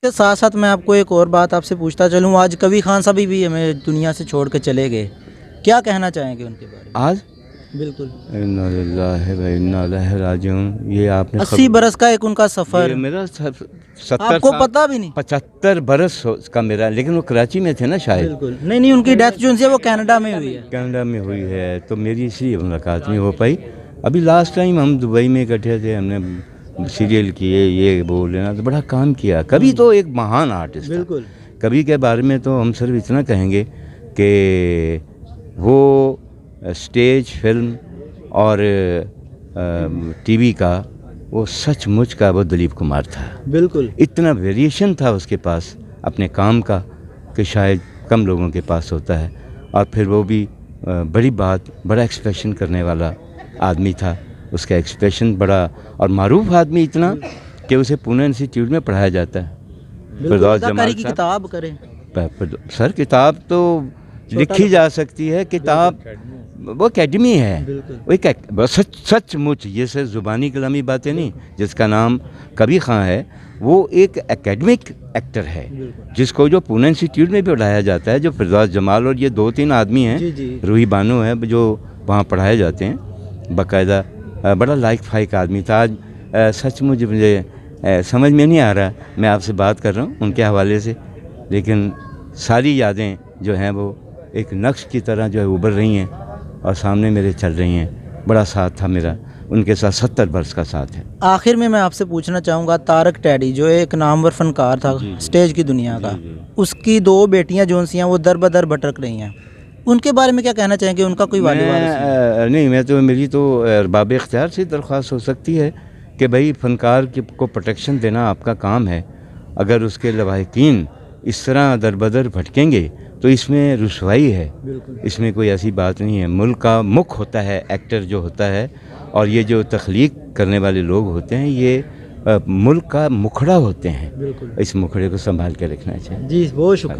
کے ساتھ ساتھ میں آپ کو ایک اور بات آپ سے پوچھتا چلوں، آج کبھی خان صاحب بھی ہمیں دنیا سے چھوڑ کے چلے گئے، کیا کہنا چاہیں گے ان کے بارے میں؟ آج بالکل انا للہ و انا الیہ راجعون، یہ آپ نے 80 برس کا ایک ان کا سفر، یہ میرا 70 آپ کو پتہ بھی نہیں۔ 75 برس کا میرا، لیکن وہ کراچی میں تھے نا شاید، بالکل نہیں، ان کی ڈیتھ جو ہے وہ کینیڈا میں ہوئی ہے۔ کینیڈا میں ہوئی ہے، تو میری اس لیے ملاقات نہیں ہو پائی۔ ابھی لاسٹ ٹائم ہم دبئی میں اکٹھے تھے، ہم نے سیریل کیے، یہ وہ لینا، تو بڑا کام کیا۔ کبھی تو ایک مہان آرٹسٹ تھا۔ بالکل کبھی کے بارے میں تو ہم صرف اتنا کہیں گے کہ وہ اسٹیج، فلم اور ٹی وی کا وہ سچ مچ کا وہ دلیپ کمار تھا۔ بالکل اتنا ویریشن تھا اس کے پاس اپنے کام کا کہ شاید کم لوگوں کے پاس ہوتا ہے، اور پھر وہ بھی بڑی بات، بڑا ایکسپریشن کرنے والا آدمی تھا۔ اس کا ایکسپریشن بڑا، اور معروف آدمی اتنا کہ اسے پونے انسٹیٹیوٹ میں پڑھایا جاتا ہے۔ فردوس جمال کی صاحب، کتاب کریں، سر کتاب تو لکھی جا سکتی ہے، کتاب وہ اکیڈمی ہے، وہ ایک سچ مچ، یہ سے زبانی کلامی باتیں نہیں۔ جس کا نام کبھی خاں ہے، وہ ایک اکیڈمک ایکٹر ہے، جس کو جو پونے انسٹیٹیوٹ میں بھی پڑھایا جاتا ہے، جو فردوس جمال اور یہ 2-3 آدمی ہیں، روحی بانو ہے جو وہاں پڑھائے جاتے ہیں باقاعدہ۔ بڑا لائق فائق آدمی تھا۔ آج سچ مجھ مجھے سمجھ میں نہیں آ رہا، میں آپ سے بات کر رہا ہوں ان کے حوالے سے، لیکن ساری یادیں جو ہیں وہ ایک نقش کی طرح جو ہے ابھر رہی ہیں اور سامنے میرے چل رہی ہیں۔ بڑا ساتھ تھا میرا ان کے ساتھ، 70 برس کا ساتھ ہے۔ آخر میں آپ سے پوچھنا چاہوں گا، طارق ٹیڈی جو ایک نامور فنکار تھا سٹیج کی دنیا کا، اس کی 2 بیٹیاں جو سی ہیں وہ در بدر بھٹک رہی ہیں، ان کے بارے میں کیا کہنا چاہیں گے؟ ان کا کوئی والد وارث نہیں، میں تو میری تو ارباب اختیار سے درخواست ہو سکتی ہے کہ بھائی فنکار کو پروٹیکشن دینا آپ کا کام ہے۔ اگر اس کے لواحقین اس طرح در بدر بھٹکیں گے تو اس میں رسوائی ہے، اس میں کوئی ایسی بات نہیں ہے۔ ملک کا مکھ ہوتا ہے ایکٹر جو ہوتا ہے، اور یہ جو تخلیق کرنے والے لوگ ہوتے ہیں یہ ملک کا مکھڑا ہوتے ہیں۔ اس مکھڑے کو سنبھال کے رکھنا چاہیے۔ جی بہت شکریہ۔